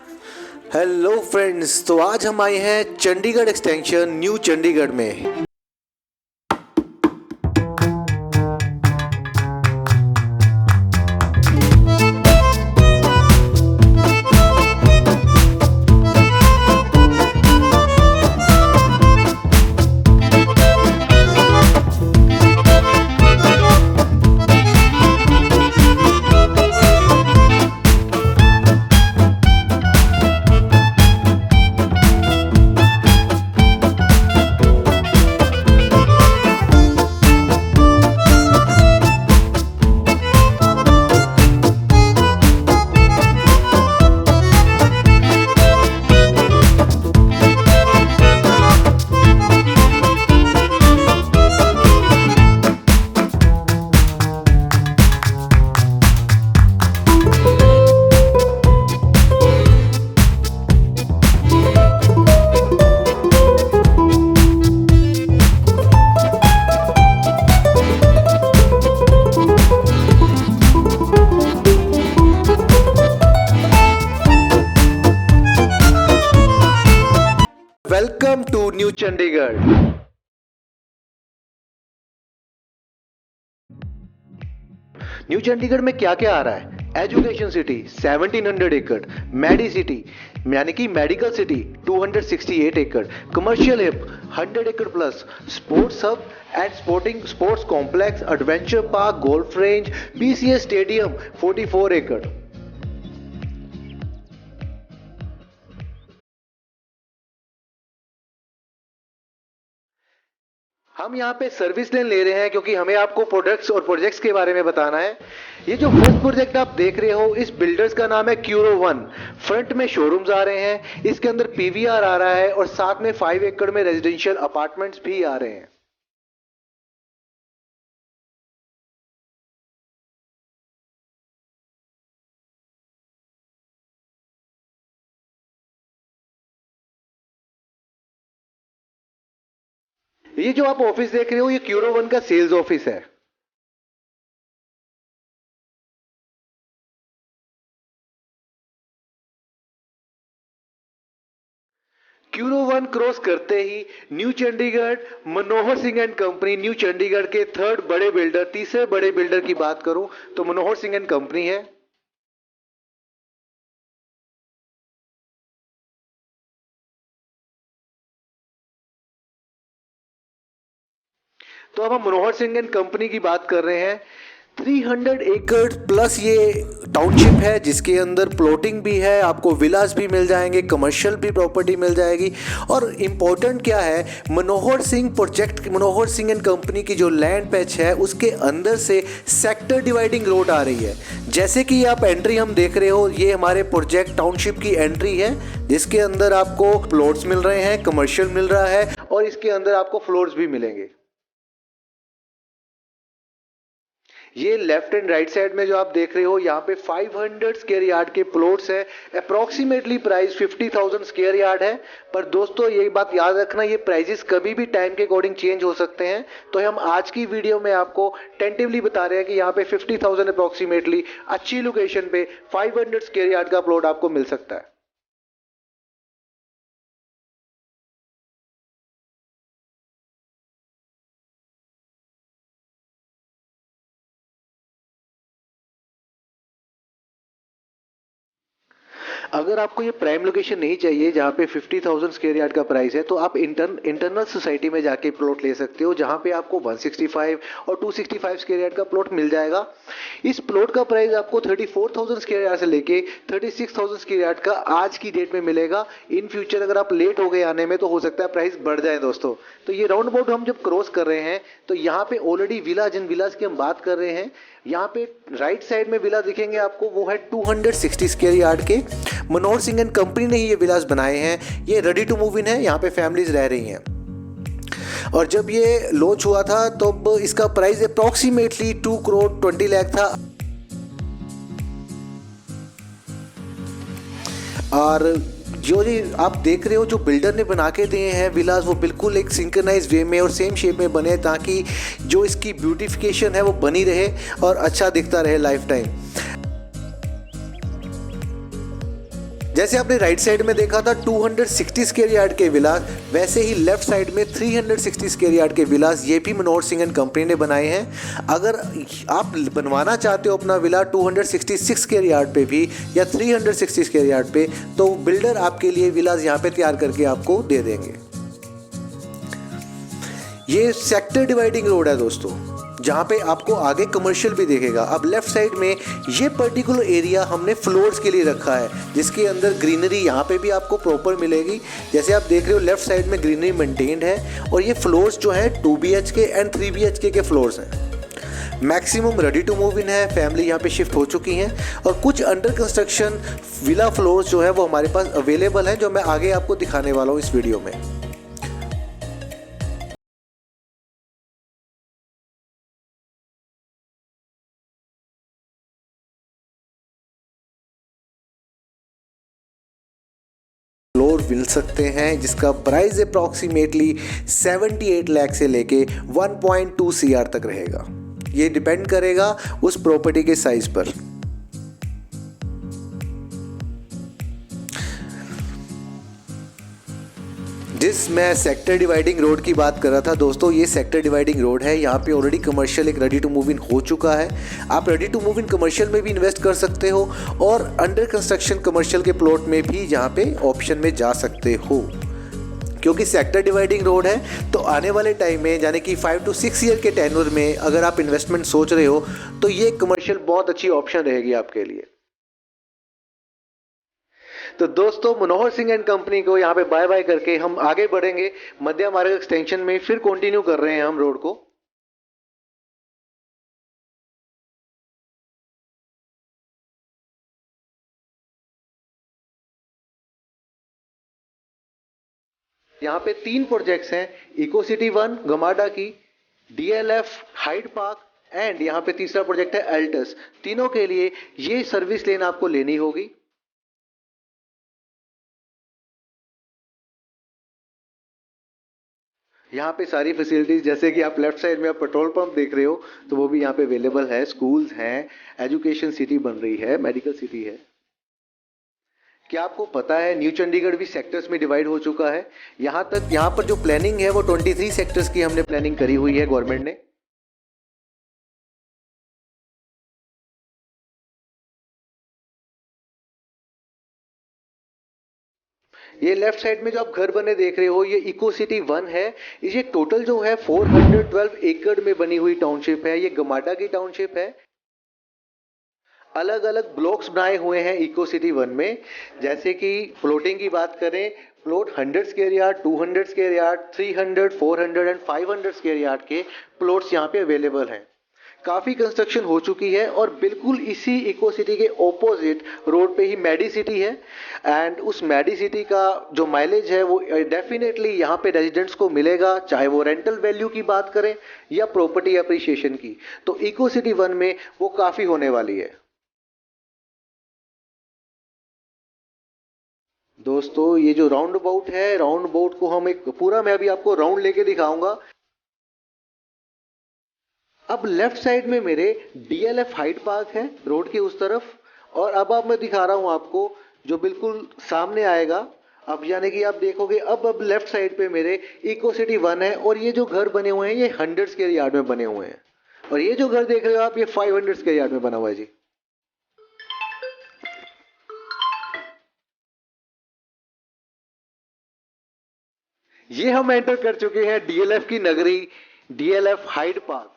Hello friends, तो आज हम आए हैं चंडीगढ़ एक्सटेंशन न्यू चंडीगढ़ में। Welcome to new Chandigarh. New Chandigarh में क्या क्या आ रहा है? एजुकेशन सिटी 1700 एकड़, मेडी सिटी यानी कि मेडिकल सिटी 268 एकड़, कमर्शियल हिप 100 एकड़ plus, sports hub and sports complex, adventure park, golf range, PCS stadium 44 एकड़। हम यहाँ पे सर्विस लेन ले रहे हैं क्योंकि हमें आपको प्रोडक्ट्स और प्रोजेक्ट्स के बारे में बताना है। ये जो फर्स्ट प्रोजेक्ट आप देख रहे हो, इस बिल्डर्स का नाम है क्यूरो वन। फ्रंट में शोरूम्स आ रहे हैं, इसके अंदर पीवीआर आ रहा है और साथ में 5 एकड़ में रेजिडेंशियल अपार्टमेंट्स भी आ रहे हैं। ये जो आप ऑफिस देख रहे हो, ये क्यूरो वन का सेल्स ऑफिस है। क्यूरो वन क्रॉस करते ही New Chandigarh Manohar Singh and company, New Chandigarh के थर्ड बड़े बिल्डर, तीसरे बड़े बिल्डर की बात करूं तो मनोहर सिंह एंड कंपनी है। तो अब हम मनोहर सिंह एंड कंपनी की बात कर रहे हैं। 300 एकड़ प्लस ये टाउनशिप है, जिसके अंदर प्लॉटिंग भी है, आपको विलास भी मिल जाएंगे, कमर्शियल भी प्रॉपर्टी मिल जाएगी। और इम्पोर्टेंट क्या है, Manohar Singh project, Manohar Singh and company की जो लैंड पैच है उसके अंदर से सेक्टर डिवाइडिंग रोड आ रही है। जैसे कि आप एंट्री हम देख रहे हो, ये हमारे प्रोजेक्ट टाउनशिप की एंट्री है, जिसके अंदर आपको प्लॉट्स मिल रहे हैं, कमर्शियल मिल रहा है और इसके अंदर आपको फ्लोर्स भी मिलेंगे। ये लेफ्ट एंड राइट साइड में जो आप देख रहे हो, यहाँ पे 500 स्क्वायर यार्ड के प्लॉट्स है। अप्रोक्सीमेटली प्राइस 50,000 स्क्वायर यार्ड है। पर दोस्तों ये बात याद रखना, ये प्राइजेस कभी भी टाइम के अकॉर्डिंग चेंज हो सकते हैं। तो हम आज की वीडियो में आपको टेंटिवली बता रहे हैं कि यहाँ पे 50,000 अप्रोक्सीमेटली अच्छी लोकेशन पे 500 स्क्वायर यार्ड का प्लॉट आपको मिल सकता है। अगर आपको ये प्राइम लोकेशन नहीं चाहिए जहाँ पे 50,000 स्क्वायर यार्ड का प्राइस है, तो आप इंटरनल सोसाइटी में जाके प्लॉट ले सकते हो, जहाँ पे आपको 165 और 265 स्क्वायर यार्ड का प्लॉट मिल जाएगा। इस प्लॉट का प्राइस आपको 34,000 स्क्वायर यार्ड से लेके 36,000 स्क्वायर यार्ड का आज की डेट में मिलेगा। इन फ्यूचर अगर आप लेट हो गए आने में तो हो सकता है प्राइस बढ़ जाए दोस्तों। तो ये राउंड अबाउट हम जब क्रॉस कर रहे हैं तो यहाँ पे ऑलरेडी विला, जिन विलास की हम बात कर रहे हैं, यहाँ पे राइट साइड में विला दिखेंगे आपको, वो है 260 स्क्वायर यार्ड के। मनोहर सिंह एंड कंपनी ने ही ये विलास बनाए हैं। ये रेडी टू मूव इन है, यहाँ पे फैमिलीज रह रही हैं। और जब ये लॉन्च हुआ था तो इसका प्राइस अप्रॉक्सीमेटली 2 करोड़ 20 लाख था। और जो ये आप देख रहे हो, जो बिल्डर ने बना के दिए हैं विलास, वो बिल्कुल एक सिंक्रोनाइज वे में और सेम शेप में बने, ताकि जो इसकी ब्यूटिफिकेशन है वो बनी रहे और अच्छा दिखता रहे लाइफ टाइम। जैसे आपने राइट साइड में देखा था 260 स्क्वायर यार्ड के विलास, वैसे ही लेफ्ट साइड में 360 स्क्वायर यार्ड के विलास ये भी मनोहर सिंह एंड कंपनी ने बनाए हैं। अगर आप बनवाना चाहते हो अपना विला 266 स्क्वायर यार्ड पे भी या 360 स्क्वायर यार्ड पे, तो बिल्डर आपके लिए विलास यहाँ पे तैयार करके आपको दे देंगे। ये सेक्टर डिवाइडिंग रोड है दोस्तों, जहाँ पे आपको आगे कमर्शियल भी देखेगा। अब लेफ्ट साइड में ये पर्टिकुलर एरिया हमने फ्लोर्स के लिए रखा है, जिसके अंदर ग्रीनरी यहाँ पे भी आपको प्रॉपर मिलेगी। जैसे आप देख रहे हो लेफ्ट साइड में ग्रीनरी मेंटेन्ड है, और ये फ्लोर्स जो हैं 2 BHK एंड 3 BHK के फ्लोर्स हैं। Maximum ready to move in है, फैमिली यहाँ पे शिफ्ट हो चुकी हैं, और कुछ अंडर कंस्ट्रक्शन विला फ्लोर्स जो है वो हमारे पास अवेलेबल हैं, जो मैं आगे आपको दिखाने वाला हूँ इस वीडियो में। फ्लोर मिल सकते हैं जिसका प्राइस अप्रॉक्सीमेटली 78 लाख से लेके 1.2 CR तक रहेगा। ये डिपेंड करेगा उस प्रॉपर्टी के साइज पर। जिस मैं सेक्टर डिवाइडिंग रोड की बात कर रहा था दोस्तों, ये सेक्टर डिवाइडिंग रोड है। यहाँ पे ऑलरेडी कमर्शियल एक रेडी टू मूव इन हो चुका है। आप ready to move in commercial में भी इन्वेस्ट कर सकते हो, और अंडर कंस्ट्रक्शन कमर्शियल के प्लॉट में भी यहाँ पे ऑप्शन में जा सकते हो। क्योंकि सेक्टर डिवाइडिंग रोड है, तो आने वाले टाइम में यानी कि 5 to 6 ईयर के टेन्योर में अगर आप इन्वेस्टमेंट सोच रहे हो, तो ये कमर्शियल बहुत अच्छी ऑप्शन रहेगी आपके लिए। तो दोस्तों, मनोहर सिंह एंड कंपनी को यहाँ पे बाय बाय करके हम आगे बढ़ेंगे मध्य मार्ग एक्सटेंशन में। फिर कंटिन्यू कर रहे हैं हम रोड को। यहाँ पे 3 प्रोजेक्ट्स हैं, इको सिटी 1 गमाडा की, DLF हाइड पार्क, एंड यहाँ पे तीसरा प्रोजेक्ट है एल्टस। तीनों के लिए ये सर्विस लेन आपको लेनी होगी। यहाँ पे सारी फैसिलिटीज़, जैसे कि आप लेफ्ट साइड में आप पेट्रोल पंप देख रहे हो, तो वो भी यहाँ पे अवेलेबल है। स्कूल्स हैं, एजुकेशन सिटी बन रही है, मेडिकल सिटी है। क्या आपको पता है न्यू चंडीगढ़ भी सेक्टर्स में डिवाइड हो चुका है। यहाँ पर जो प्लानिंग है वो 23 सेक्टर्स की हमने प्लानिंग करी हुई है गवर्नमेंट ने। ये लेफ्ट साइड में जो आप घर बने देख रहे हो, ये इको सिटी 1 है। ये टोटल जो है 412 एकड़ में बनी हुई टाउनशिप है। ये गमाडा की टाउनशिप है। अलग अलग ब्लॉक्स बनाए हुए हैं इको सिटी 1 में। जैसे कि प्लॉटिंग की बात करें, plot 100 square yard, 200 square yard, 300, 400 and 500 square yard के प्लॉट्स यहाँ पे अवेलेबल हैं। काफ़ी कंस्ट्रक्शन हो चुकी है, और बिल्कुल इसी इको सिटी के ऑपोजिट रोड पे ही मेडी सिटी है। एंड उस मेडी सिटी का जो माइलेज है वो डेफिनेटली यहाँ पे रेजिडेंट्स को मिलेगा, चाहे वो रेंटल वैल्यू की बात करें या प्रॉपर्टी अप्रिशिएशन की। तो इको सिटी 1 में वो काफ़ी होने वाली है। दोस्तों, ये जो राउंड अबाउट है, राउंड अबाउट को हम एक पूरा, मैं अभी आपको राउंड लेके दिखाऊंगा। अब लेफ्ट साइड में मेरे DLF हाइड पार्क है रोड के उस तरफ, और अब मैं दिखा रहा हूं आपको जो बिल्कुल सामने आएगा। अब यानी कि आप देखोगे, अब लेफ्ट साइड पे मेरे इको सिटी 1 है, और ये जो घर बने हुए हैं ये 100 स्क्वायर यार्ड में बने हुए हैं, और ये जो घर देख रहे हो आप, ये 500 स्क्वायर यार्ड में बना हुआ है जी। ये हम एंटर कर चुके हैं DLF की नगरी, DLF Hyde Park.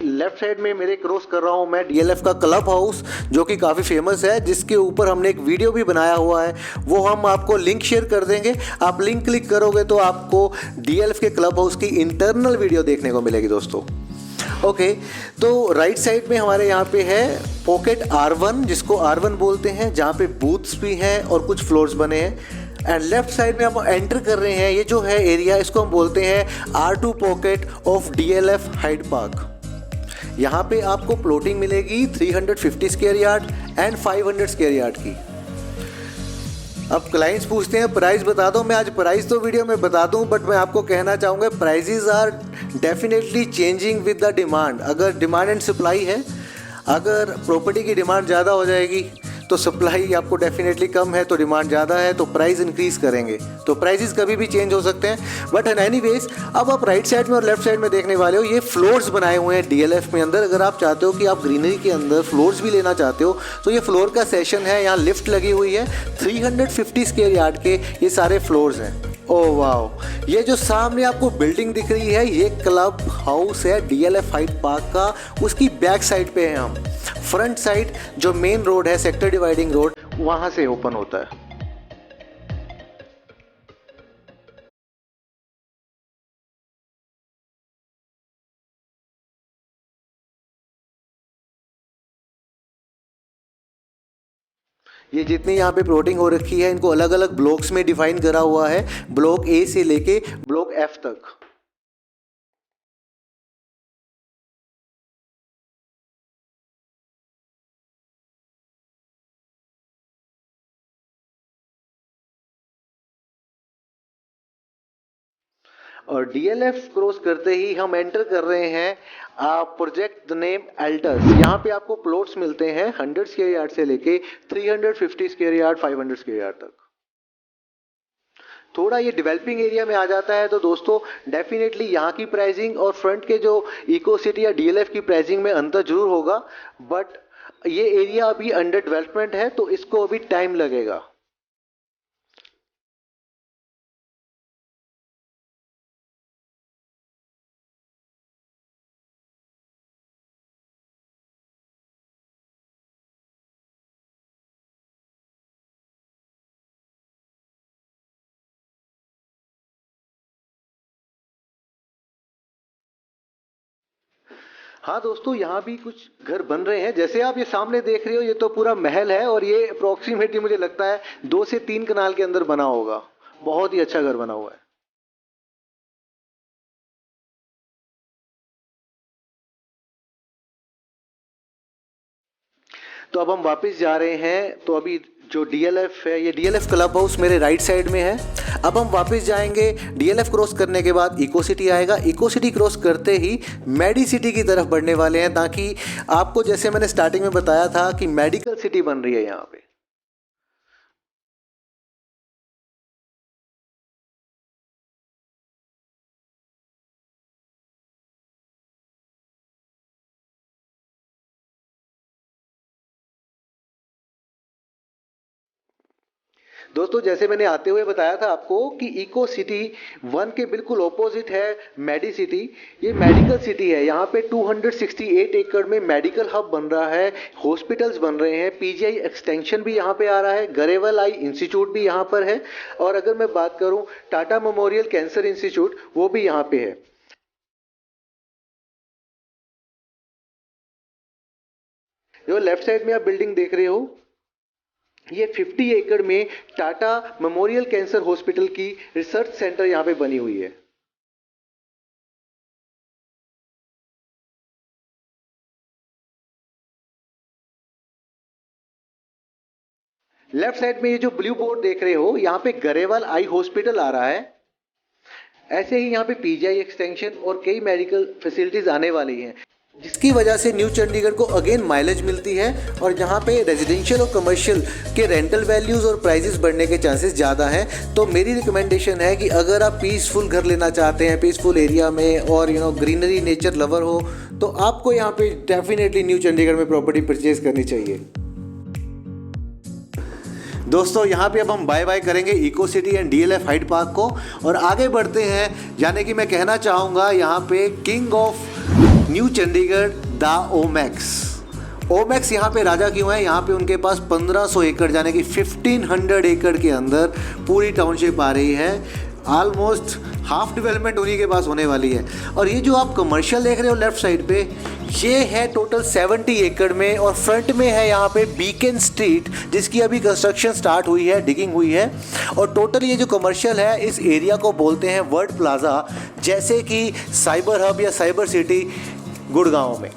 Left side में मेरे क्रॉस कर रहा हूं मैं DLF का क्लब हाउस, जो कि काफ़ी फेमस है, जिसके ऊपर हमने एक वीडियो भी बनाया हुआ है। वो हम आपको लिंक शेयर कर देंगे। आप लिंक क्लिक करोगे तो आपको DLF के क्लब हाउस की इंटरनल वीडियो देखने को मिलेगी दोस्तों। ओके, तो राइट साइड में हमारे यहाँ पे है पॉकेट R1, जिसको R1 बोलते हैं, जहाँ पे बूथ्स भी हैं और कुछ फ्लोर्स बने हैं। एंड लेफ्ट साइड में हम एंटर कर रहे हैं, ये जो है एरिया, इसको हम बोलते हैं R2 pocket of DLF Hyde Park. यहाँ पे आपको प्लॉटिंग मिलेगी 350 square yard and 500 square yard की। अब क्लाइंट्स पूछते हैं प्राइस बता दो। मैं आज प्राइस तो वीडियो में बता दूं, बट मैं आपको कहना चाहूँगा prices are definitely changing with the demand. अगर डिमांड एंड सप्लाई है, अगर प्रॉपर्टी की डिमांड ज़्यादा हो जाएगी तो सप्लाई आपको डेफिनेटली कम है, तो डिमांड ज़्यादा है, तो प्राइस इंक्रीज़ करेंगे, तो प्राइसेस कभी भी चेंज हो सकते हैं। बट एनीवेज, अब आप राइट साइड में और लेफ्ट साइड में देखने वाले हो, ये फ्लोर्स बनाए हुए हैं DLF में अंदर। अगर आप चाहते हो कि आप ग्रीनरी के अंदर फ्लोर्स भी लेना चाहते हो तो ये फ्लोर का सेशन है। यहाँ लिफ्ट लगी हुई है, 350 स्क्वायर यार्ड के ये सारे फ्लोर्स हैं। ओह वाह, ये जो सामने आपको बिल्डिंग दिख रही है ये क्लब हाउस है DLF हाइट पार्क का। उसकी बैक साइड पे हैं हम। फ्रंट साइड जो मेन रोड है, सेक्टर डिवाइडिंग रोड, वहां से ओपन होता है। ये जितनी यहाँ पे प्लॉटिंग हो रखी है इनको अलग अलग ब्लॉक्स में डिफाइन करा हुआ है, ब्लॉक A से लेके ब्लॉक F तक। और DLF क्रॉस करते ही हम एंटर कर रहे हैं प्रोजेक्ट द नेम एल्टस। यहाँ पे आपको प्लॉट्स मिलते हैं 100 स्क्वायर यार्ड से लेके 350 स्क्वायर यार्ड, 500 स्क्वायर यार्ड तक। थोड़ा ये डेवलपिंग एरिया में आ जाता है तो दोस्तों डेफिनेटली यहाँ की प्राइसिंग और फ्रंट के जो इको सिटी या DLF की प्राइसिंग में अंतर जरूर होगा। बट ये एरिया अभी अंडर डेवलपमेंट है तो इसको अभी टाइम लगेगा। हाँ दोस्तों, यहाँ भी कुछ घर बन रहे हैं। जैसे आप ये सामने देख रहे हो, ये तो पूरा महल है और ये अप्रोक्सीमेटली मुझे लगता है 2 से 3 कनाल के अंदर बना होगा। बहुत ही अच्छा घर बना हुआ है। तो अब हम वापस जा रहे हैं। तो अभी जो DLF है, ये DLF क्लब हाउस मेरे राइट साइड में है। अब हम वापस जाएंगे। DLF क्रॉस करने के बाद इको सिटी आएगा। इको सिटी क्रॉस करते ही मेडी सिटी की तरफ बढ़ने वाले हैं, ताकि आपको जैसे मैंने स्टार्टिंग में बताया था कि मेडिकल सिटी बन रही है यहाँ पे। दोस्तों जैसे मैंने आते हुए बताया था आपको कि इको सिटी 1 के बिल्कुल ऑपोजिट है मेडी सिटी। ये मेडिकल सिटी है। यहाँ पे 268 एकड़ में मेडिकल हब बन रहा है, हॉस्पिटल्स बन रहे हैं, PGI एक्सटेंशन भी यहाँ पे आ रहा है, गरेवाल आई इंस्टीट्यूट भी यहाँ पर है, और अगर मैं बात करूँ टाटा मेमोरियल कैंसर इंस्टीट्यूट, वो भी यहाँ पे है। जो लेफ्ट साइड में आप बिल्डिंग देख रहे हो, ये 50 एकड़ में टाटा मेमोरियल कैंसर हॉस्पिटल की रिसर्च सेंटर यहाँ पे बनी हुई है। लेफ्ट साइड में ये जो ब्लू बोर्ड देख रहे हो, यहाँ पे गरेवाल आई हॉस्पिटल आ रहा है। ऐसे ही यहाँ पे PGI एक्सटेंशन और कई मेडिकल फैसिलिटीज आने वाली हैं, जिसकी वजह से न्यू चंडीगढ़ को अगेन माइलेज मिलती है और यहाँ पे रेजिडेंशियल और कमर्शियल के रेंटल वैल्यूज़ और प्राइसेस बढ़ने के चांसेस ज़्यादा हैं। तो मेरी रिकमेंडेशन है कि अगर आप पीसफुल घर लेना चाहते हैं, पीसफुल एरिया में, और ग्रीनरी नेचर लवर हो, तो आपको यहाँ पे डेफिनेटली न्यू चंडीगढ़ में प्रॉपर्टी परचेज करनी चाहिए। दोस्तों यहाँ पे अब हम बाय बाय करेंगे eco city and DLF height park को और आगे बढ़ते हैं। यानी कि मैं कहना चाहूँगा यहाँ पे king of new Chandigarh the Omaxe यहाँ पे राजा क्यों है? यहाँ पे उनके पास 1500 एकड़ यानी कि 1500 एकड़ के अंदर पूरी टाउनशिप आ रही है। ऑलमोस्ट हाफ डेवलपमेंट उन्हीं के पास होने वाली है। और ये जो आप कमर्शियल देख रहे हो लेफ्ट साइड पे, ये है टोटल 70 एकड़ में, और फ्रंट में है यहाँ पे बीकन स्ट्रीट, जिसकी अभी कंस्ट्रक्शन स्टार्ट हुई है, डिगिंग हुई है। और टोटल ये जो कमर्शियल है, इस एरिया को बोलते हैं वर्ल्ड प्लाजा, जैसे कि साइबर हब या साइबर सिटी गुड़गांव में।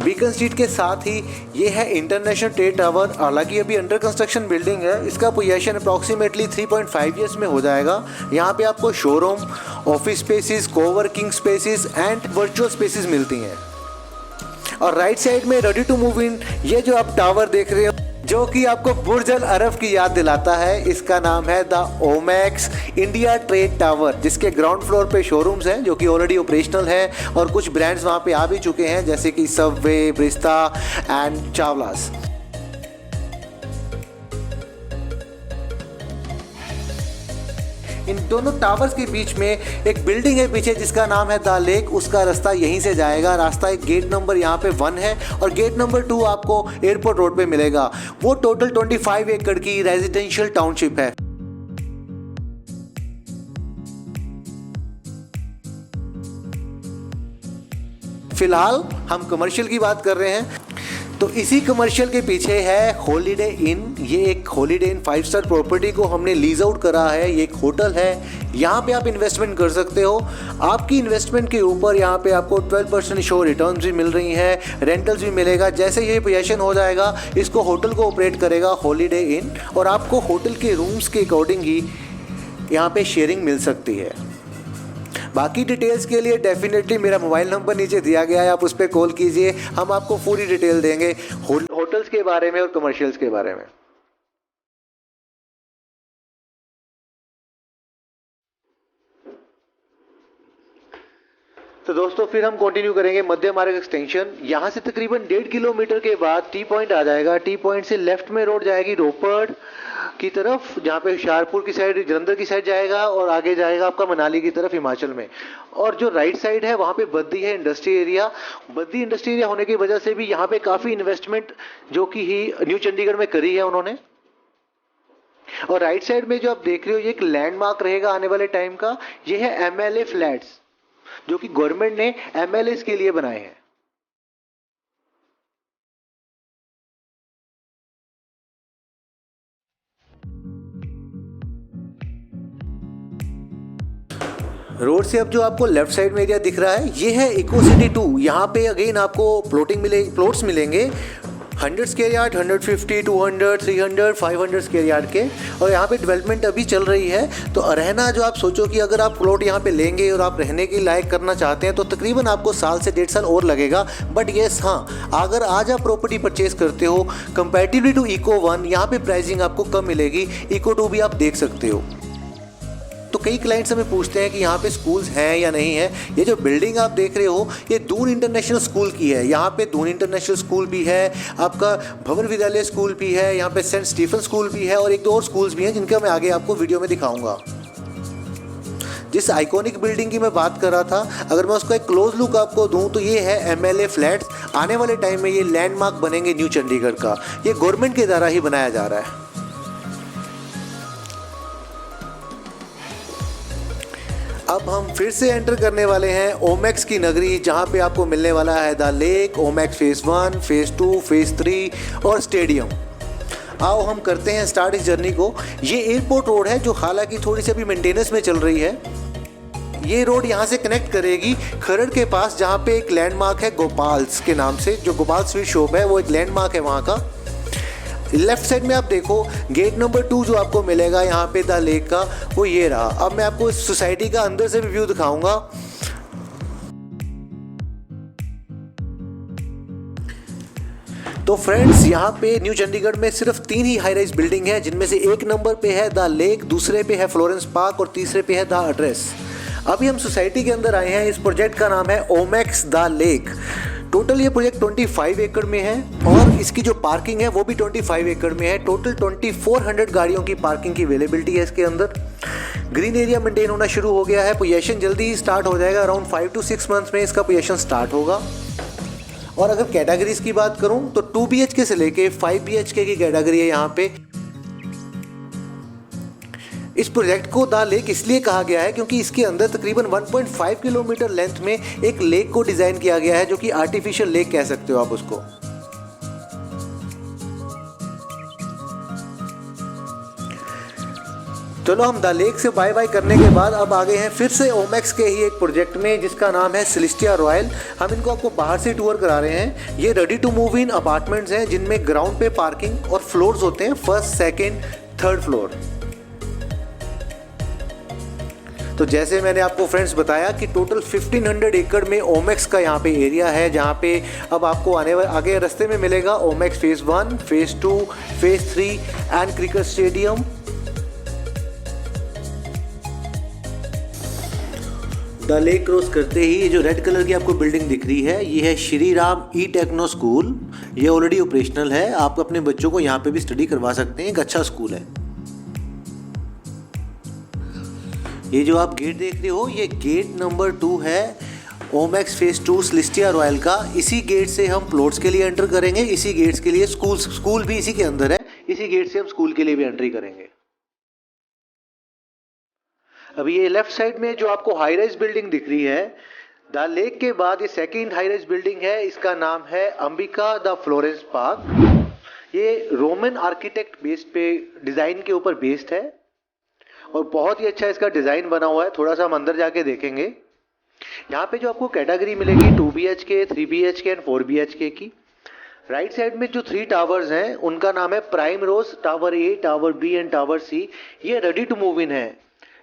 बीकन स्ट्रीट के साथ ही ये है इंटरनेशनल ट्रेड टावर। हालांकि अभी अंडर कंस्ट्रक्शन बिल्डिंग है, इसका पोजीशन अप्रॉक्सीमेटली 3.5 ईयर्स में हो जाएगा। यहाँ पे आपको showroom, office spaces, coworking spaces and virtual spaces मिलती हैं। और राइट साइड में रेडी टू मूव इन, ये जो आप टावर देख रहे हो, जो कि आपको बुर्ज अल अरब की याद दिलाता है। इसका नाम है the Omaxe India trade tower, जिसके ग्राउंड फ्लोर पे शोरूम्स हैं जो कि ऑलरेडी ऑपरेशनल है और कुछ ब्रांड्स वहाँ पे आ भी चुके हैं जैसे कि सबवे, ब्रिस्ता एंड चावलास। इन दोनों टावर्स के बीच में एक बिल्डिंग है पीछे जिसका नाम है द लेक। उसका रास्ता यहीं से जाएगा। रास्ता एक गेट नंबर यहाँ पे 1 है और गेट नंबर 2 आपको एयरपोर्ट रोड पे मिलेगा। वो टोटल 25 एकड़ की रेजिडेंशियल टाउनशिप है। फिलहाल हम कमर्शियल की बात कर रहे हैं, तो इसी कमर्शियल के पीछे है हॉलीडे इन। ये एक हॉलीडे इन 5 स्टार प्रॉपर्टी को हमने लीज आउट करा है। ये एक होटल है, यहाँ पे आप इन्वेस्टमेंट कर सकते हो। आपकी इन्वेस्टमेंट के ऊपर यहाँ पे आपको 12% श्योर रिटर्न्स भी मिल रही हैं, रेंटल्स भी मिलेगा। जैसे ये पोजीशन हो जाएगा, इसको होटल को ऑपरेट करेगा हॉलीडे इन और आपको होटल के रूम्स के अकॉर्डिंग ही यहाँ पे शेयरिंग मिल सकती है। बाकी डिटेल्स के लिए डेफिनेटली मेरा मोबाइल नंबर नीचे दिया गया है, आप उस पर कॉल कीजिए। हम आपको पूरी डिटेल देंगे होटल्स के बारे में और कमर्शियल्स के बारे में। तो दोस्तों फिर हम कंटिन्यू करेंगे मध्य मार्ग एक्सटेंशन। यहाँ से तकरीबन 1.5 किलोमीटर के बाद टी पॉइंट आ जाएगा। टी पॉइंट से लेफ्ट में रोड जाएगी रोपड़ की तरफ, जहाँ पे हुशियारपुर की साइड, जलंधर की साइड जाएगा और आगे जाएगा आपका मनाली की तरफ हिमाचल में। और जो राइट साइड है वहाँ पे बद्दी है industry area. Baddi industry area होने की वजह से भी यहाँ पे काफ़ी इन्वेस्टमेंट जो कि ही न्यू चंडीगढ़ में करी है उन्होंने। और राइट साइड में जो आप देख रहे हो ये एक लैंडमार्क रहेगा आने वाले टाइम का। ये है MLA फ्लैट्स, जो कि गवर्नमेंट ने MLAs के लिए बनाए हैं। रोड से अब जो आपको लेफ्ट साइड में एरिया दिख रहा है ये है इको सिटी 2। यहाँ पे अगेन आपको प्लॉट्स मिलेंगे 100 स्क्वायर यार्ड, 150, 200, 300, 500 स्क्वायर यार्ड के। और यहाँ पे डेवलपमेंट अभी चल रही है। तो रहना जो आप सोचो कि अगर आप प्लॉट यहाँ पे लेंगे और आप रहने के लायक करना चाहते हैं तो तकरीबन आपको साल से 1.5 साल और लगेगा। बट येस हाँ, अगर आज आप प्रॉपर्टी परचेज करते हो कंपैरेटिवली टू इको 1, यहाँ पे प्राइसिंग आपको कम मिलेगी। इको 2 भी आप देख सकते हो। तो कई क्लाइंट्स हमें पूछते हैं कि यहाँ पे स्कूल्स हैं या नहीं है। ये जो बिल्डिंग आप देख रहे हो ये दून इंटरनेशनल स्कूल की है। यहाँ पे दून इंटरनेशनल स्कूल भी है, आपका भवन विद्यालय स्कूल भी है, यहाँ पे सेंट स्टीफन स्कूल भी है और 1-2 और स्कूल्स भी हैं जिनका मैं आगे आपको वीडियो में दिखाऊंगा। जिस आइकॉनिक बिल्डिंग की मैं बात कर रहा था, अगर मैं उसका एक क्लोज लुक आपको दूं तो ये है MLA फ्लैट्स। आने वाले टाइम में ये लैंडमार्क बनेंगे न्यू चंडीगढ़ का। ये गवर्नमेंट के द्वारा ही बनाया जा रहा है। अब हम फिर से एंटर करने वाले हैं ओमैक्स की नगरी, जहां पे आपको मिलने वाला है the lake, Omaxe phase 1, phase 2, phase 3 और स्टेडियम। आओ हम करते हैं स्टार्ट इस जर्नी को। ये एयरपोर्ट रोड है जो हालांकि थोड़ी सी अभी मेंटेनेंस में चल रही है। ये रोड यहाँ से कनेक्ट करेगी खरड़ के पास, जहाँ पे एक लैंडमार्क है गोपाल्स के नाम से। जो गोपाल स्वीट शॉप है वो एक लैंडमार्क है वहाँ का। लेफ्ट साइड में आप देखो गेट नंबर 2 जो आपको मिलेगा यहाँ पे द लेक का, वो ये रहा। अब मैं आपको इस सोसाइटी का अंदर से भी व्यू दिखाऊंगा। तो फ्रेंड्स यहाँ पे न्यू चंडीगढ़ में सिर्फ 3 ही हाई राइज बिल्डिंग है, जिनमें से एक नंबर पे है द लेक, दूसरे पे है फ्लोरेंस पार्क और तीसरे पे है द एड्रेस। अभी हम सोसाइटी के अंदर आए हैं। इस प्रोजेक्ट का नाम है ओमैक्स द लेक। टोटल ये प्रोजेक्ट 25 एकड़ में है और इसकी जो पार्किंग है वो भी 25 एकड़ में है। टोटल 2400 गाड़ियों की पार्किंग की अवेलेबिलिटी है इसके अंदर। ग्रीन एरिया मेंटेन होना शुरू हो गया है। पोजीशन जल्दी ही स्टार्ट हो जाएगा, अराउंड 5 to 6 मंथ्स में इसका पोजीशन स्टार्ट होगा। और अगर कैटेगरीज की बात करूं तो 2 BHK से लेके 5 BHK की कैटेगरी है यहाँ पे। इस प्रोजेक्ट को द लेक इसलिए कहा गया है क्योंकि इसके अंदर तकरीबन 1.5 किलोमीटर लेंथ में एक लेक को डिज़ाइन किया गया है, जो कि आर्टिफिशियल लेक कह सकते हो आप उसको। चलो हम द लेक से बाय बाय करने के बाद अब आ गए हैं फिर से ओमैक्स के ही एक प्रोजेक्ट में, जिसका नाम है सेलेस्टिया रॉयल। हम इनको आपको बाहर से टूर करा रहे हैं। ये ready to move in apartments हैं जिनमें ग्राउंड पे पार्किंग और फ्लोर्स होते हैं, 1st, 2nd, 3rd फ्लोर। तो जैसे मैंने आपको फ्रेंड्स बताया कि टोटल 1500 एकड़ में ओमेक्स का यहाँ पे एरिया है, जहाँ पे अब आपको आगे रास्ते में मिलेगा Omaxe phase 1, phase 2, phase 3 and cricket stadium. The lake cross करते ही ये जो रेड कलर की आपको बिल्डिंग दिख रही है, ये है श्री राम ई टेक्नो स्कूल। ये ऑलरेडी ऑपरेशनल है, आप अपने बच्चों को यहाँ पे भी स्टडी करवा सकते हैं, एक अच्छा स्कूल है। ये जो आप गेट देख रहे हो, ये गेट नंबर 2 है ओमेक्स फेज़ 2 सिलेस्टिया रॉयल का। इसी गेट से हम प्लॉट्स के लिए एंटर करेंगे, इसी गेट्स के लिए स्कूल भी इसी के अंदर है, इसी गेट से हम स्कूल के लिए भी एंट्री करेंगे। अभी ये लेफ्ट साइड में जो आपको हाई राइज बिल्डिंग दिख रही है, द लेक के बाद ये सेकंड हाई राइज बिल्डिंग है, इसका नाम है अंबिका द फ्लोरेंस पार्क। ये रोमन आर्किटेक्ट बेस्ड पे डिज़ाइन के ऊपर बेस्ड है और बहुत ही अच्छा इसका डिज़ाइन बना हुआ है। थोड़ा सा हम अंदर जाके देखेंगे। यहाँ पे जो आपको कैटेगरी मिलेगी 2 BHK, 3 BHK एंड 4 BHK की। राइट साइड में जो 3 टावर्स हैं उनका नाम है prime rose, tower A, tower B and tower C. ये रेडी टू मूव इन है।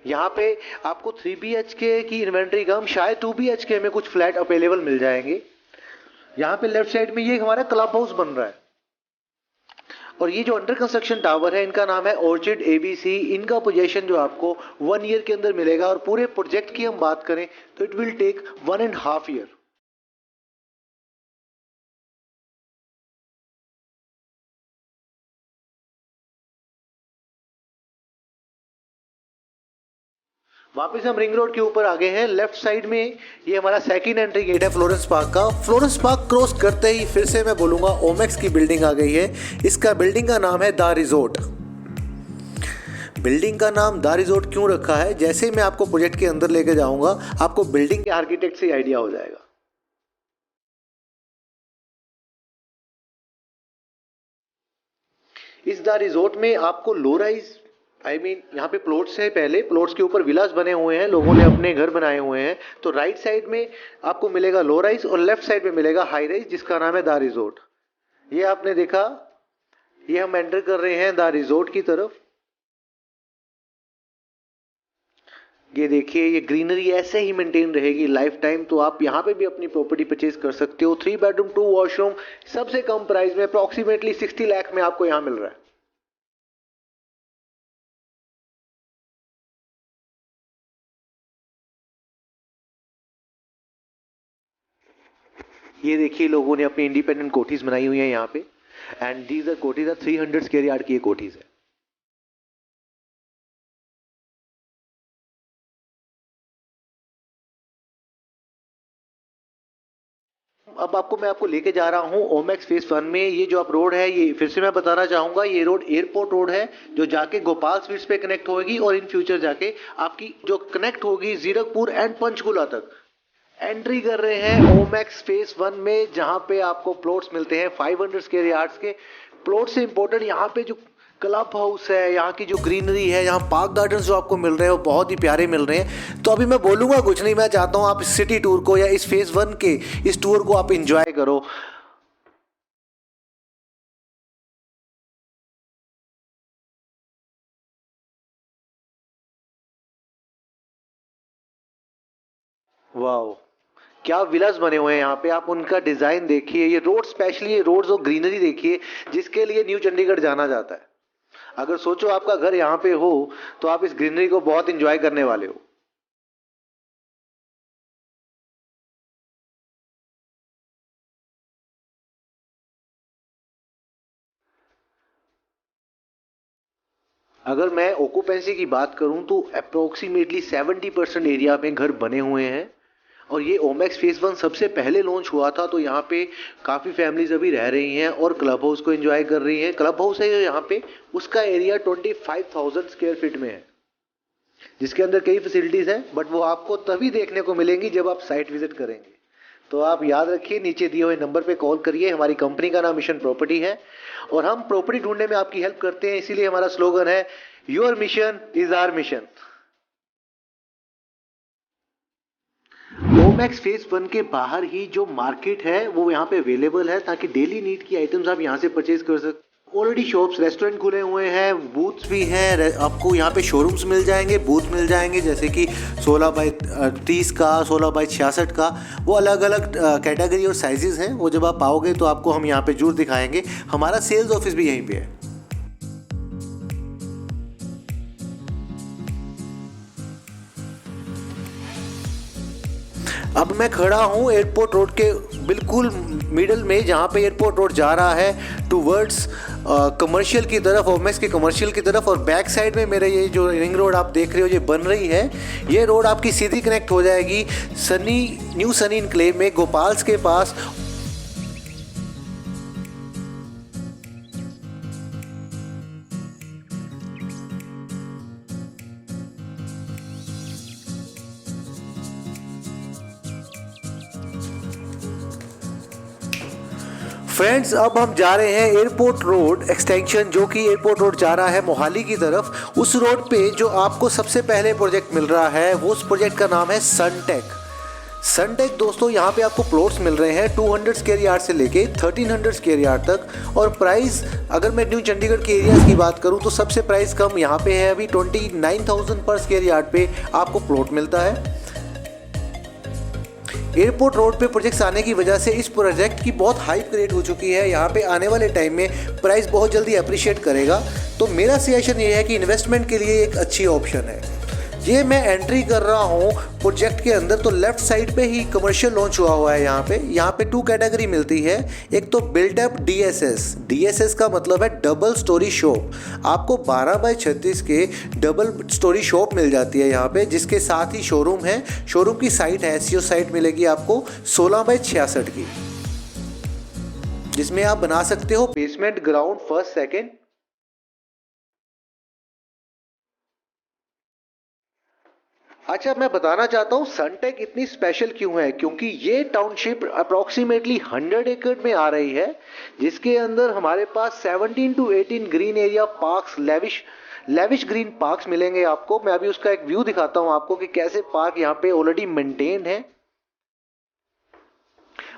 यहाँ पे आपको 3 BHK की इन्वेंट्री कम, शायद 2 BHK में कुछ फ्लैट अवेलेबल मिल जाएंगे। यहाँ पे लेफ्ट साइड में ये हमारा क्लब हाउस बन रहा है और ये जो अंडर कंस्ट्रक्शन टावर है इनका नाम है ऑर्चिड ABC। इनका पोजीशन जो आपको 1 ईयर के अंदर मिलेगा और पूरे प्रोजेक्ट की हम बात करें तो इट विल टेक 1.5 ईयर। वापस हम रिंग रोड के ऊपर आ गए हैं। लेफ्ट साइड में ये हमारा सेकंड एंट्री गेट है फ्लोरेंस पार्क का। फ्लोरेंस पार्क क्रॉस करते ही फिर से मैं बोलूँगा ओमेक्स की बिल्डिंग आ गई है। इसका बिल्डिंग का नाम है द रिजोर्ट। बिल्डिंग का नाम द रिजोर्ट क्यों रखा है, जैसे ही मैं आपको प्रोजेक्ट के अंदर लेके जाऊंगा आपको बिल्डिंग के आर्किटेक्ट से आइडिया हो जाएगा। इस द रिजोर्ट में आपको लो राइज यहाँ पे प्लॉट्स है, पहले प्लॉट्स के ऊपर विलास बने हुए हैं, लोगों ने अपने घर बनाए हुए हैं। तो राइट साइड में आपको मिलेगा लो राइज और लेफ्ट साइड में मिलेगा हाई राइज, जिसका नाम है द रिजोर्ट। ये आपने देखा, ये हम एंटर कर रहे हैं द रिजोर्ट की तरफ। ये देखिए, ये ग्रीनरी ऐसे ही मेंटेन रहेगी लाइफ टाइम, तो आप यहाँ पे भी अपनी प्रॉपर्टी परचेज कर सकते हो। 3 बेडरूम 2 वॉशरूम सबसे कम प्राइस में अप्रोक्सीमेटली 60 लाख में आपको यहाँ मिल रहा है। ये देखिए, लोगों ने अपनी इंडिपेंडेंट कोठीज बनाई हुई है यहाँ पे एंड दीज आर कोठीज आर 300 स्क्वायर यार्ड की ये कोठीज है। अब मैं आपको लेके जा रहा हूँ ओमेक्स फेज 1 में। ये जो आप रोड है, ये फिर से मैं बताना चाहूंगा, ये रोड एयरपोर्ट रोड है जो जाके गोपाल स्वीट्स पे कनेक्ट होगी और इन फ्यूचर जाके आपकी जो कनेक्ट होगी जीरकपुर एंड पंचकुला तक। एंट्री कर रहे हैं ओमेक्स फेज 1 में, जहां पे आपको प्लॉट्स मिलते हैं 500 स्क्वायर यार्ड्स के। प्लॉट से इंपॉर्टेंट यहाँ पे जो क्लब हाउस है, यहाँ की जो ग्रीनरी है, यहाँ पार्क गार्डन जो आपको मिल रहे हैं वो बहुत ही प्यारे मिल रहे हैं। तो अभी मैं बोलूँगा कुछ नहीं, मैं चाहता हूँ आप इस सिटी टूर को या इस फेज 1 के इस टूर को आप इंजॉय करो। वाह, क्या विलास बने हुए हैं यहाँ पे, आप उनका डिजाइन देखिए। ये रोड, स्पेशली ये रोड्स और ग्रीनरी देखिए, जिसके लिए न्यू चंडीगढ़ जाना जाता है। अगर सोचो आपका घर यहाँ पे हो तो आप इस ग्रीनरी को बहुत इंजॉय करने वाले हो। अगर मैं ऑक्यूपेंसी की बात करूं तो अप्रोक्सीमेटली 70% एरिया में घर बने हुए हैं और ये ओमेक्स फेज 1 सबसे पहले लॉन्च हुआ था, तो यहाँ पे काफ़ी फैमिलीज अभी रह रही हैं और क्लब हाउस को एंजॉय कर रही हैं। क्लब हाउस है जो यहाँ पे, उसका एरिया 25,000 स्क्वायर फीट में है, जिसके अंदर कई फैसिलिटीज़ हैं, बट वो आपको तभी देखने को मिलेंगी जब आप साइट विजिट करेंगे। तो आप याद रखिए, नीचे दिए हुए नंबर पे कॉल करिए। हमारी कंपनी का नाम मिशन प्रॉपर्टी है और हम प्रॉपर्टी ढूंढने में आपकी हेल्प करते हैं, इसीलिए हमारा स्लोगन है your mission is our mission. Omaxe phase 1 के बाहर ही जो मार्केट है वो यहाँ पे अवेलेबल है, ताकि डेली नीड की आइटम्स आप यहाँ से परचेज कर सकते। ऑलरेडी शॉप्स रेस्टोरेंट खुले हुए हैं, बूथ्स भी हैं, आपको यहाँ पे शोरूम्स मिल जाएंगे, बूथ मिल जाएंगे, जैसे कि 16x30 का, 16x66 का, वो अलग अलग कैटेगरी और साइजेस हैं। वो जब आप आओगे तो आपको हम यहाँ पे जरूर दिखाएंगे। हमारा सेल्स ऑफिस भी यहीं पे है। अब मैं खड़ा हूँ एयरपोर्ट रोड के बिल्कुल मिडल में, जहाँ पे एयरपोर्ट रोड जा रहा है टूवर्ड्स कमर्शियल की तरफ, ओमेक्स के कमर्शियल की तरफ। और बैक साइड में मेरे ये जो रिंग रोड आप देख रहे हो ये बन रही है, ये रोड आपकी सीधी कनेक्ट हो जाएगी न्यू सनी इनक्लेव में, गोपाल्स के पास। फ्रेंड्स, अब हम जा रहे हैं एयरपोर्ट रोड एक्सटेंशन, जो कि एयरपोर्ट रोड जा रहा है मोहाली की तरफ। उस रोड पे जो आपको सबसे पहले प्रोजेक्ट मिल रहा है, वो उस प्रोजेक्ट का नाम है सनटेक। सनटेक दोस्तों, यहाँ पे आपको प्लॉट्स मिल रहे हैं 200 स्क्वायर यार्ड से लेके 1300 स्क्वायर यार्ड तक। और प्राइस, अगर मैं न्यू चंडीगढ़ के एरियाज़ की बात करूँ तो सबसे प्राइस कम यहाँ पे है, अभी 29,000 पर स्क्वायर यार्ड पे आपको प्लॉट मिलता है। एयरपोर्ट रोड पे प्रोजेक्ट्स आने की वजह से इस प्रोजेक्ट की बहुत हाइप क्रिएट हो चुकी है। यहाँ पे आने वाले टाइम में प्राइस बहुत जल्दी अप्रिशिएट करेगा। तो मेरा सजेशन ये है कि इन्वेस्टमेंट के लिए एक अच्छी ऑप्शन है। ये मैं एंट्री कर रहा हूँ प्रोजेक्ट के अंदर, तो लेफ्ट साइड पे ही कमर्शियल लॉन्च हुआ हुआ है। यहाँ पे 2 कैटेगरी मिलती है। एक तो बिल्डअप डीएसएस का मतलब है डबल स्टोरी शॉप। आपको 12x36 के डबल स्टोरी शॉप मिल जाती है यहाँ पे, जिसके साथ ही शोरूम है। शोरूम की साइट है, एसईओ साइट मिलेगी आपको 16x66 की, जिसमें आप बना सकते हो बेसमेंट, ग्राउंड, फर्स्ट, सेकेंड। अच्छा, मैं बताना चाहता हूँ सनटेक इतनी स्पेशल क्यों है, क्योंकि ये टाउनशिप अप्रोक्सीमेटली 100 एकड़ में आ रही है, जिसके अंदर हमारे पास 17 to 18 green area parks, lavish green parks मिलेंगे आपको। मैं अभी उसका एक व्यू दिखाता हूँ आपको कि कैसे पार्क यहाँ पे ऑलरेडी मेंटेन्ड है।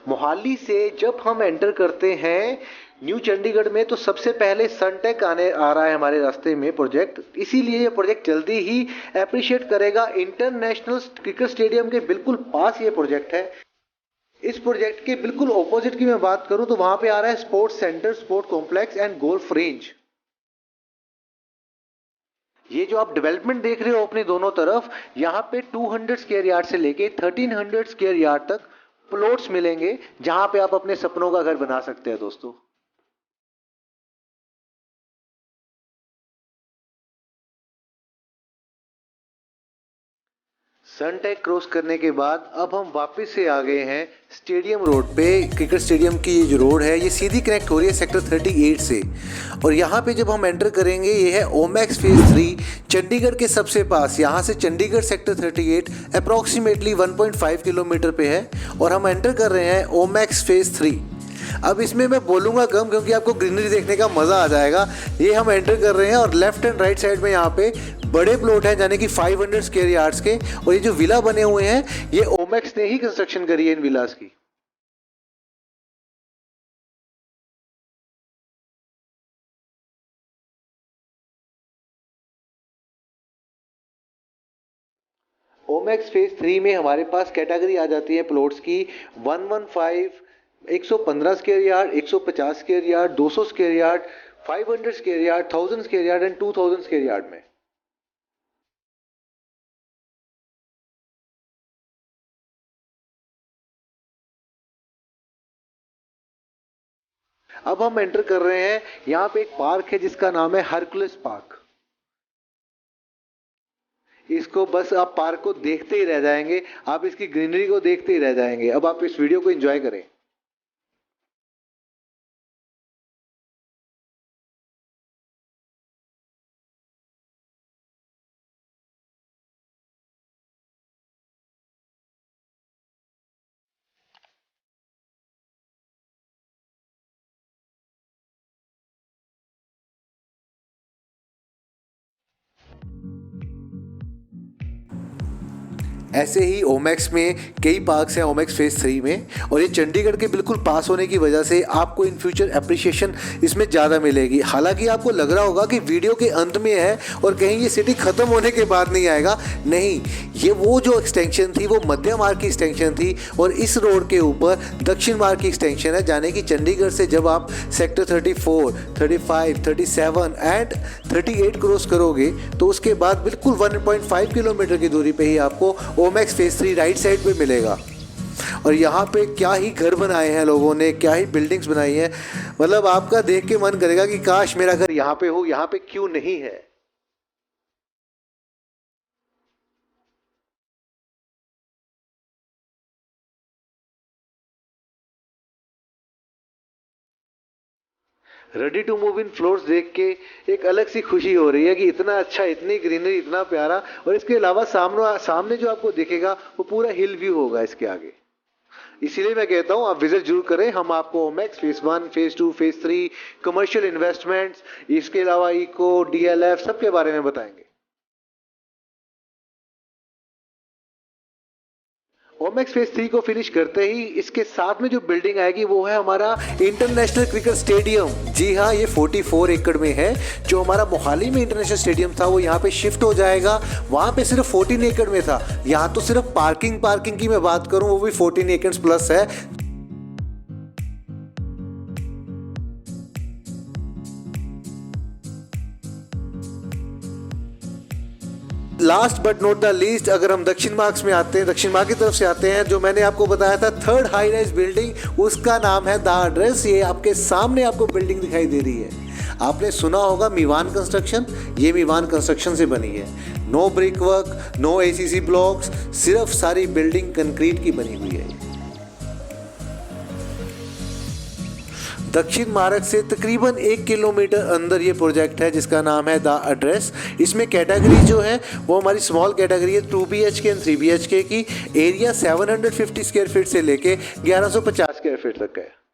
मोहाली से जब हम एंटर करते हैं न्यू चंडीगढ़ में, तो सबसे पहले सनटेक आ रहा है हमारे रास्ते में प्रोजेक्ट। इसीलिए ये प्रोजेक्ट जल्दी ही अप्रिशिएट करेगा। इंटरनेशनल क्रिकेट स्टेडियम के बिल्कुल पास ये प्रोजेक्ट है। इस प्रोजेक्ट के बिल्कुल ऑपोजिट की मैं बात करूं तो वहां पे आ रहा है sports centre, sport complex and golf range. ये जो आप डेवलपमेंट देख रहे हो अपने दोनों तरफ, यहाँ पे 200 स्क्वायर यार्ड से लेके 1300 स्क्वायर यार्ड तक प्लॉट्स मिलेंगे, जहां पे आप अपने सपनों का घर बना सकते हैं दोस्तों। सनटेक क्रॉस करने के बाद अब हम वापस से आ गए हैं स्टेडियम रोड पे। क्रिकेट स्टेडियम की ये जो रोड है, ये सीधी कनेक्ट हो रही है सेक्टर 38 से। और यहाँ पे जब हम एंटर करेंगे, ये है ओमैक्स फेज 3 चंडीगढ़ के सबसे पास। यहाँ से चंडीगढ़ सेक्टर 38 अप्रॉक्सीमेटली 1.5 किलोमीटर पे है, और हम एंटर कर रहे हैं ओमैक्स फेज 3। अब इसमें मैं बोलूँगा कम, क्योंकि आपको ग्रीनरी देखने का मज़ा आ जाएगा। ये हम एंटर कर रहे हैं, और लेफ्ट एंड राइट साइड में यहाँ पे बड़े प्लॉट हैं, यानी कि 500 स्क्वायर यार्ड्स के। और ये जो विला बने हुए हैं, ये ओमैक्स ने ही कंस्ट्रक्शन करी है इन विलास की। ओमैक्स फेज 3 में हमारे पास कैटेगरी आ जाती है प्लॉट्स की 115, 115 square yard, 150 square yard, 200 square yard, 500 square yard, 1000 square yard and 2000 square yard में। अब हम एंटर कर रहे हैं, यहाँ पे एक पार्क है जिसका नाम है हरकुलस पार्क। इसको बस आप पार्क को देखते ही रह जाएंगे, आप इसकी ग्रीनरी को देखते ही रह जाएंगे। अब आप इस वीडियो को एंजॉय करें। ऐसे ही ओमैक्स में कई पार्क्स हैं ओमैक्स फेज़ 3 में, और ये चंडीगढ़ के बिल्कुल पास होने की वजह से आपको इन फ्यूचर एप्रिशिएशन इसमें ज़्यादा मिलेगी। हालांकि आपको लग रहा होगा कि वीडियो के अंत में है और कहीं ये सिटी ख़त्म होने के बाद नहीं आएगा, नहीं, ये वो जो एक्सटेंशन थी वो मध्य मार्ग की एक्सटेंशन थी और इस रोड के ऊपर दक्षिण मार्ग की एक्सटेंशन है, यानी कि चंडीगढ़ से जब आप सेक्टर 34, 35, 37 एंड 38 क्रॉस करोगे तो उसके बाद बिल्कुल 1.5 किलोमीटर की दूरी पे ही आपको ओमैक्स फेज़ 3 राइट साइड पे मिलेगा। और यहाँ पे क्या ही घर बनाए हैं लोगों ने, क्या ही बिल्डिंग्स बनाई हैं, मतलब आपका देख के मन करेगा कि काश मेरा घर यहाँ पे हो, यहाँ पे क्यों नहीं है। Ready to move in floors देख के एक अलग सी खुशी हो रही है कि इतना अच्छा, इतनी ग्रीनरी, इतना प्यारा, और इसके अलावा सामने जो आपको दिखेगा वो पूरा हिल व्यू होगा इसके आगे। इसीलिए मैं कहता हूँ आप विजिट जरूर करें। हम आपको Omaxe phase 1, phase 2, phase 3, commercial investments, इसके अलावा इको, डीएलएफ सबके बारे में बताएंगे। ओमैक्स फेज़ 3 को फिनिश करते ही इसके साथ में जो बिल्डिंग आएगी वो है हमारा इंटरनेशनल क्रिकेट स्टेडियम। जी हाँ, ये 44 एकड़ में है। जो हमारा मोहाली में इंटरनेशनल स्टेडियम था वो यहाँ पे शिफ्ट हो जाएगा। वहाँ पे सिर्फ 14 एकड़ में था, यहाँ तो सिर्फ पार्किंग की मैं बात करूँ वो भी 14 एकड़ प्लस है। Last but not the least, अगर हम दक्षिण मार्ग में आते हैं, दक्षिण मार्ग की तरफ से आते हैं, जो मैंने आपको बताया था थर्ड हाई राइज बिल्डिंग, उसका नाम है द एड्रेस। ये आपके सामने आपको बिल्डिंग दिखाई दे रही है। आपने सुना होगा मीवान कंस्ट्रक्शन, ये मीवान कंस्ट्रक्शन से बनी है। No brick work, no ACC blocks, सिर्फ सारी बिल्डिंग कंक्रीट की बनी हुई है। दक्षिण मार्ग से तकरीबन 1 किलोमीटर अंदर ये प्रोजेक्ट है जिसका नाम है द एड्रेस। इसमें कैटेगरी जो है वो हमारी स्मॉल कैटेगरी है 2 BHK एंड 3 BHK की। एरिया 750 स्क्वायर फीट से लेके 1150 स्क्वायर फीट तक है।